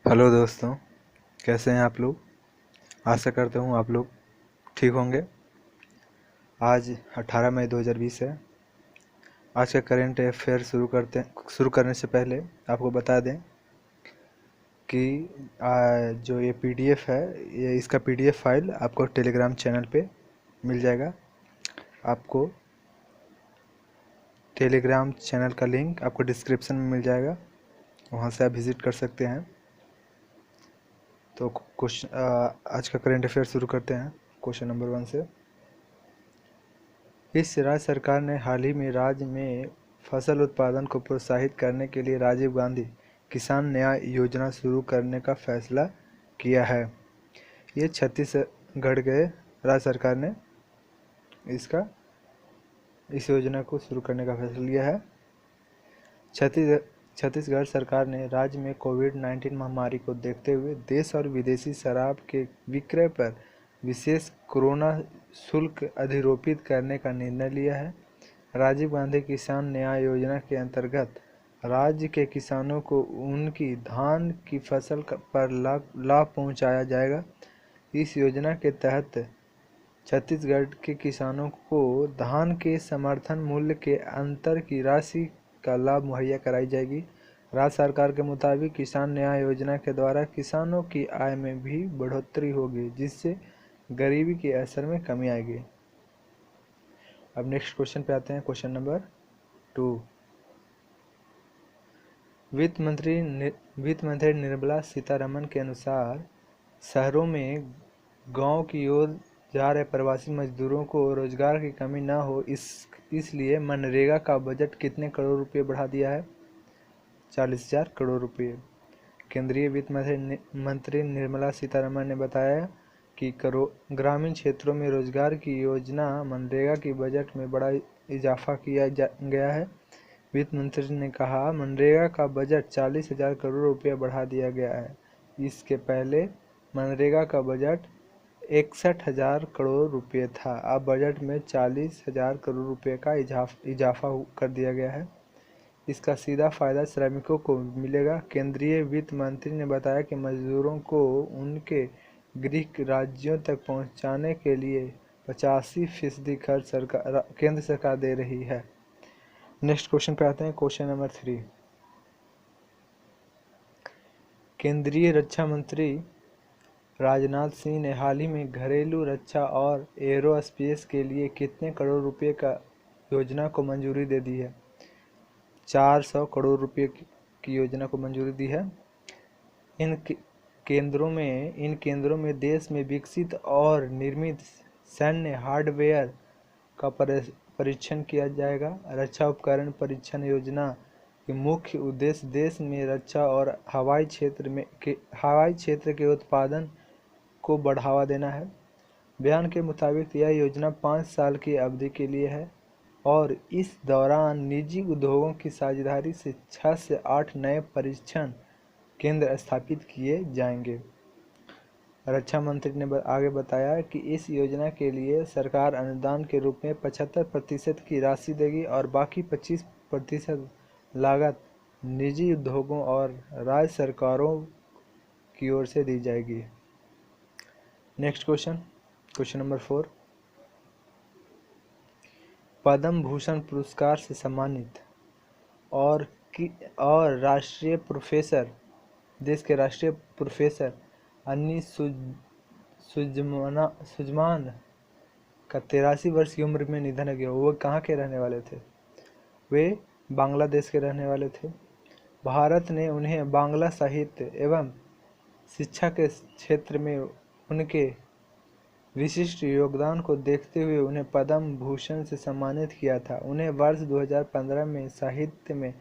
Hello दोस्तों, कैसे हैं आप लोग। आशा करता हूँ आप लोग ठीक होंगे। आज 18 मई 2020 है। आज का करेंट अफेयर शुरू करने से पहले आपको बता दें कि जो ये पीडीएफ है, ये इसका पीडीएफ फाइल आपको टेलीग्राम चैनल पे मिल जाएगा। आपको टेलीग्राम चैनल का लिंक आपको डिस्क्रिप्शन में मिल जाएगा, वहाँ से आप विज़िट कर सकते हैं। तो आज का करेंट अफेयर शुरू करते हैं क्वेश्चन नंबर 1 से। इस राज्य सरकार ने हाल ही में राज्य में फसल उत्पादन को प्रोत्साहित करने के लिए राजीव गांधी किसान न्याय योजना शुरू करने का फैसला किया है। ये छत्तीसगढ़ के राज्य सरकार ने इस योजना को शुरू करने का फैसला लिया है। छत्तीसगढ़ सरकार ने राज्य में कोविड-19 महामारी को देखते हुए देश और विदेशी शराब के विक्रय पर विशेष कोरोना शुल्क अधिरोपित करने का निर्णय लिया है। राजीव गांधी किसान न्याय योजना के अंतर्गत राज्य के किसानों को उनकी धान की फसल पर लाभ पहुंचाया जाएगा। इस योजना के तहत छत्तीसगढ़ के किसानों को धान के समर्थन मूल्य के अंतर की राशि का लाभ मुहैया कराई जाएगी। राज्य सरकार के मुताबिक किसान न्याय योजना के द्वारा किसानों की आय में भी बढ़ोतरी होगी, जिससे गरीबी के असर में कमी आएगी। अब नेक्स्ट क्वेश्चन पे आते हैं, क्वेश्चन नंबर 2। वित्त मंत्री निर्मला सीतारमण के अनुसार शहरों में गांव की ओर जा रहे प्रवासी मजदूरों को रोजगार की कमी न हो, इसलिए मनरेगा का बजट कितने करोड़ रुपए बढ़ा दिया है? 40,000 करोड़ रुपए। केंद्रीय वित्त मंत्री निर्मला सीतारमण ने बताया कि ग्रामीण क्षेत्रों में रोजगार की योजना मनरेगा की बजट में बड़ा इजाफा किया गया है। वित्त मंत्री ने कहा, मनरेगा का बजट 40,000 करोड़ रुपये बढ़ा दिया गया है। इसके पहले मनरेगा का बजट 61,000 करोड़ रुपये था। अब बजट में 40,000 करोड़ रुपये का इजाफा कर दिया गया है। इसका सीधा फायदा श्रमिकों को मिलेगा। केंद्रीय वित्त मंत्री ने बताया कि मजदूरों को उनके गृह राज्यों तक पहुंचाने के लिए 85% खर्च केंद्र सरकार दे रही है। नेक्स्ट क्वेश्चन पे आते हैं, क्वेश्चन नंबर 3। केंद्रीय रक्षा मंत्री राजनाथ सिंह ने हाल ही में घरेलू रक्षा और एरोस्पेस के लिए कितने करोड़ रुपए का योजना को मंजूरी दे दी है? 400 करोड़ रुपए की योजना को मंजूरी दी है। इन केंद्रों में देश में विकसित और निर्मित सैन्य हार्डवेयर का परीक्षण किया जाएगा। रक्षा उपकरण परीक्षण योजना के मुख्य उद्देश्य देश में रक्षा और हवाई क्षेत्र के उत्पादन को बढ़ावा देना है। बयान के मुताबिक यह योजना 5 साल की अवधि के लिए है और इस दौरान निजी उद्योगों की साझेदारी से 6 से 8 नए परीक्षण केंद्र स्थापित किए जाएंगे। रक्षा मंत्री ने आगे बताया कि इस योजना के लिए सरकार अनुदान के रूप में 75% की राशि देगी और बाकी 25% लागत निजी उद्योगों और राज्य सरकारों की ओर से दी जाएगी। Next question number 4। Padma Bhushan पुरस्कार से सम्मानित और देश के राष्ट्रीय प्रोफेसर अन्नी सुजमान का 83 वर्ष की उम्र में निधन हो गया। वो कहाँ के रहने वाले थे? वे बांग्लादेश के रहने वाले थे। भारत ने उन्हें बांग्ला साहित्य एवं शिक्षा के क्षेत्र में उनके विशिष्ट योगदान को देखते हुए उन्हें पद्म भूषण से सम्मानित किया था। उन्हें वर्ष 2015 में साहित्य में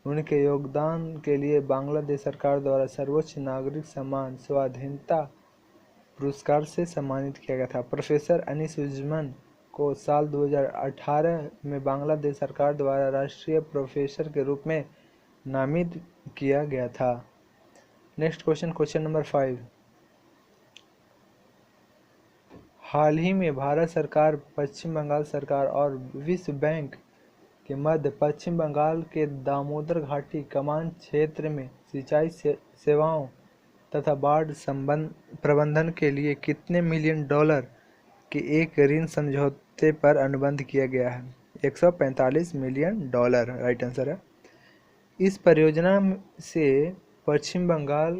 उनके योगदान के लिए बांग्लादेश सरकार द्वारा सर्वोच्च नागरिक सम्मान स्वाधीनता पुरस्कार से सम्मानित किया गया था। प्रोफेसर अनीस उज़्मान को साल 2018 में बांग्लादेश सरकार द्वारा राष्ट्रीय प्रोफेसर के रूप में नामित किया गया था। Next question number 5। हाल ही में भारत सरकार, पश्चिम बंगाल सरकार और विश्व बैंक के मध्य पश्चिम बंगाल के दामोदर घाटी कमान क्षेत्र में सिंचाई सेवाओं तथा बाढ़ प्रबंधन के लिए कितने मिलियन डॉलर के एक ऋण समझौते पर अनुबंध किया गया है? 145 मिलियन डॉलर राइट आंसर है। इस परियोजना से पश्चिम बंगाल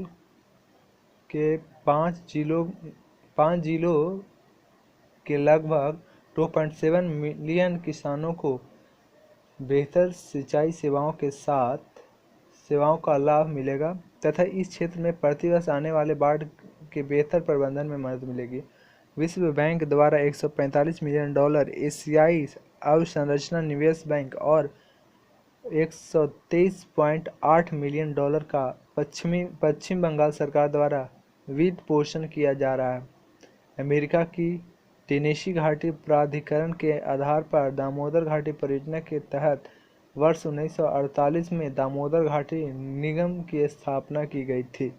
के 5 जिलों के लगभग 2.7 मिलियन किसानों को बेहतर सिंचाई सेवाओं का लाभ मिलेगा तथा इस क्षेत्र में प्रतिवर्ष आने वाले बाढ़ के बेहतर प्रबंधन में मदद मिलेगी। विश्व बैंक द्वारा 145 मिलियन डॉलर, एशियाई अवसंरचना निवेश बैंक और 123.8 मिलियन डॉलर का पश्चिम बंगाल सरकार द्वारा वित्त पोषण किया जा रहा है। अमेरिका की टेनेसी घाटी प्राधिकरण के आधार पर दामोदर घाटी परियोजना के तहत वर्ष 1948 में दामोदर घाटी निगम की स्थापना की गई थी।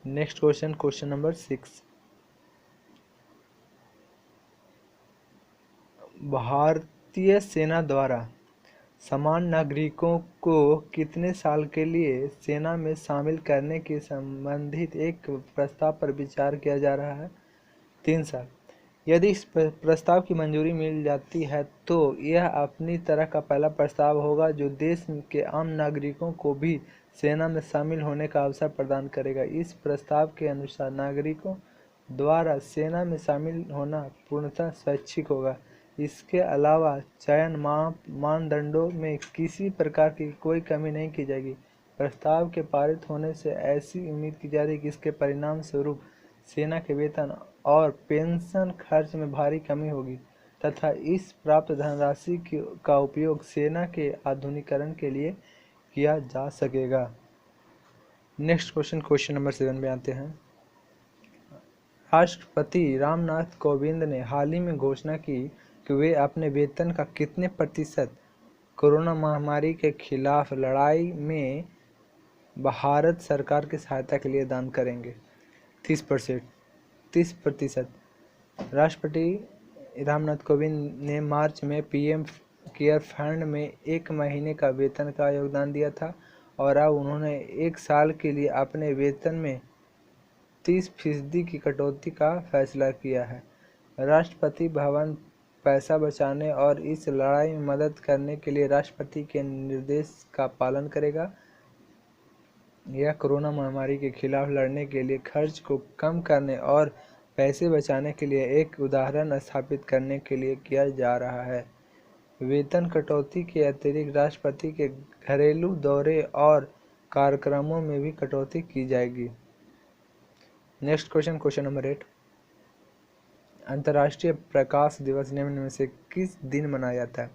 Next question number 6। भारतीय सेना द्वारा समान नागरिकों को कितने साल के लिए सेना में शामिल करने के संबंधित एक प्रस्ताव पर विचार किया जा रहा है? 3 साल। यदि इस प्रस्ताव की मंजूरी मिल जाती है तो यह अपनी तरह का पहला प्रस्ताव होगा जो देश के आम नागरिकों को भी सेना में शामिल होने का अवसर प्रदान करेगा। इस प्रस्ताव के अनुसार नागरिकों द्वारा सेना में शामिल होना पूर्णतः स्वैच्छिक होगा। इसके अलावा चयन मानदंडों में किसी प्रकार की कोई कमी नहीं की जाएगी। प्रस्ताव के पारित होने से ऐसी उम्मीद की जा रही है कि इसके परिणाम स्वरूप सेना के वेतन और पेंशन खर्च में भारी कमी होगी तथा इस प्राप्त धनराशि का उपयोग सेना के आधुनिकीकरण के लिए किया जा सकेगा। नेक्स्ट क्वेश्चन नंबर 7 में आते हैं। राष्ट्रपति रामनाथ कोविंद ने हाल ही में घोषणा की कि वे अपने वेतन का कितने प्रतिशत कोरोना महामारी के खिलाफ लड़ाई में भारत सरकार की सहायता के लिए दान करेंगे? 30%। राष्ट्रपति रामनाथ कोविंद ने मार्च में पीएम केयर फंड में 1 महीने का वेतन का योगदान दिया था और अब उन्होंने 1 साल के लिए अपने वेतन में 30% की कटौती का फैसला किया है। राष्ट्रपति भवन पैसा बचाने और इस लड़ाई में मदद करने के लिए राष्ट्रपति के निर्देश का पालन करेगा। यह कोरोना महामारी के खिलाफ लड़ने के लिए खर्च को कम करने और पैसे बचाने के लिए एक उदाहरण स्थापित करने के लिए किया जा रहा है। वेतन कटौती के अतिरिक्त राष्ट्रपति के घरेलू दौरे और कार्यक्रमों में भी कटौती की जाएगी। Next question number 8। अंतर्राष्ट्रीय प्रकाश दिवस निम्न में से किस दिन मनाया जाता है?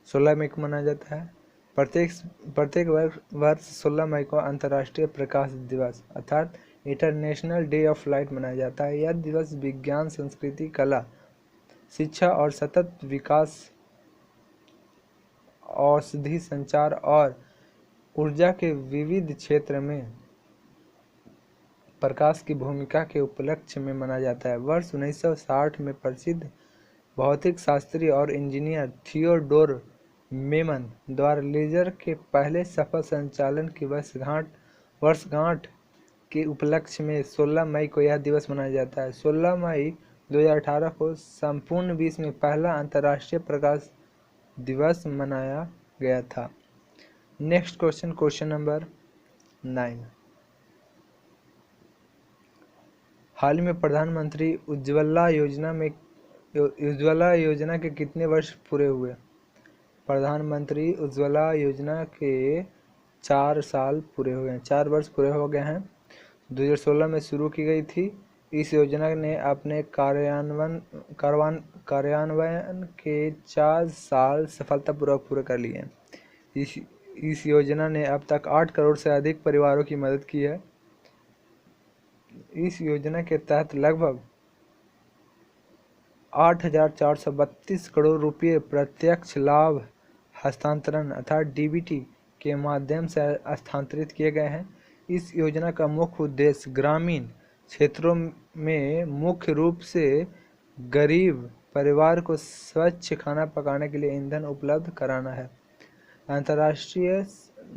16 मई को मनाया जाता है। प्रत्येक वर्ष 16 मई को अंतर्राष्ट्रीय प्रकाश दिवस अर्थात इंटरनेशनल डे ऑफ लाइट मनाया जाता है। यह दिवस विज्ञान, संस्कृति, कला, शिक्षा और सतत विकास, औषधि, संचार और ऊर्जा के विविध क्षेत्र में प्रकाश की भूमिका के उपलक्ष्य में मनाया जाता है। वर्ष 1960 में प्रसिद्ध भौतिक शास्त्री और इंजीनियर थियोडोर मेमन द्वारा लेजर के पहले सफल संचालन की वर्षगांठ के उपलक्ष्य में 16 मई को यह दिवस मनाया जाता है। 16 मई 2018 को संपूर्ण विश्व में पहला अंतर्राष्ट्रीय प्रकाश दिवस मनाया गया था। Next question number 9। हाल ही में प्रधानमंत्री उज्ज्वला योजना के कितने वर्ष पूरे हुए? प्रधानमंत्री उज्ज्वला योजना के 4 साल पूरे हुए हैं, 4 वर्ष पूरे हो गए हैं। 2016 में शुरू की गई थी। इस योजना ने अपने कार्यान्वयन के 4 साल सफलतापूर्वक पूरे कर लिए हैं। इस योजना ने अब तक 8 करोड़ से अधिक परिवारों की मदद की है। इस योजना के तहत लगभग 8,432 करोड़ रुपये प्रत्यक्ष लाभ हस्तांतरण अर्थात डीबीटी के माध्यम से हस्तांतरित किए गए हैं। इस योजना का मुख्य उद्देश्य ग्रामीण क्षेत्रों में मुख्य रूप से गरीब परिवार को स्वच्छ खाना पकाने के लिए ईंधन उपलब्ध कराना है। अंतर्राष्ट्रीय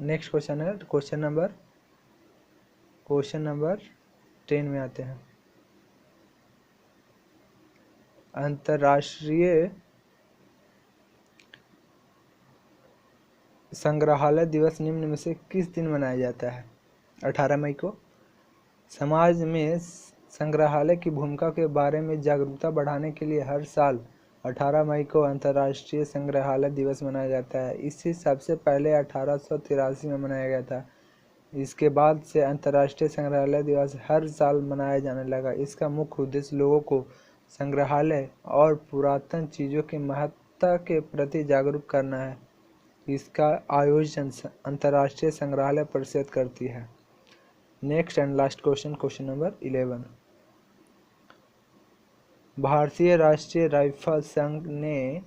नेक्स्ट क्वेश्चन है क्वेश्चन नंबर 10 में आते हैं। अंतर्राष्ट्रीय संग्रहालय दिवस निम्न में से किस दिन मनाया जाता है? 18 मई को। समाज में संग्रहालय की भूमिका के बारे में जागरूकता बढ़ाने के लिए हर साल 18 मई को अंतर्राष्ट्रीय संग्रहालय दिवस मनाया जाता है। इसे सबसे पहले 1883 में मनाया गया था। इसके बाद से अंतर्राष्ट्रीय संग्रहालय दिवस हर साल मनाया जाने लगा। इसका मुख्य उद्देश्य लोगों को संग्रहालय और पुरातन चीज़ों की महत्ता के प्रति जागरूक करना है। इसका आयोजन अंतर्राष्ट्रीय संग्रहालय परिषद करती है। Next and last question, question number 11। भारतीय राष्ट्रीय राइफल संघ ने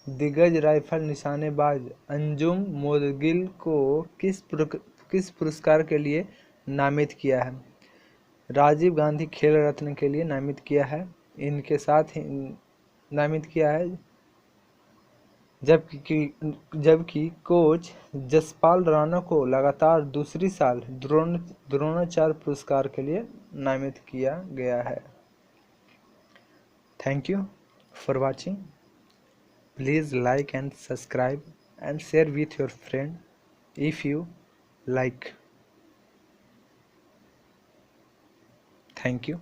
दिग्गज राइफल निशानेबाज अंजुम मोदगिल को किस पुरस्कार के लिए नामित किया है? राजीव गांधी खेल रत्न के लिए नामित किया है। इनके साथ ही नामित किया है, जबकि कोच जसपाल राणा को लगातार दूसरी साल द्रोणाचार्य पुरस्कार के लिए नामित किया गया है। Thank you for watching. Please like and subscribe and share with your friend if you like. Thank you.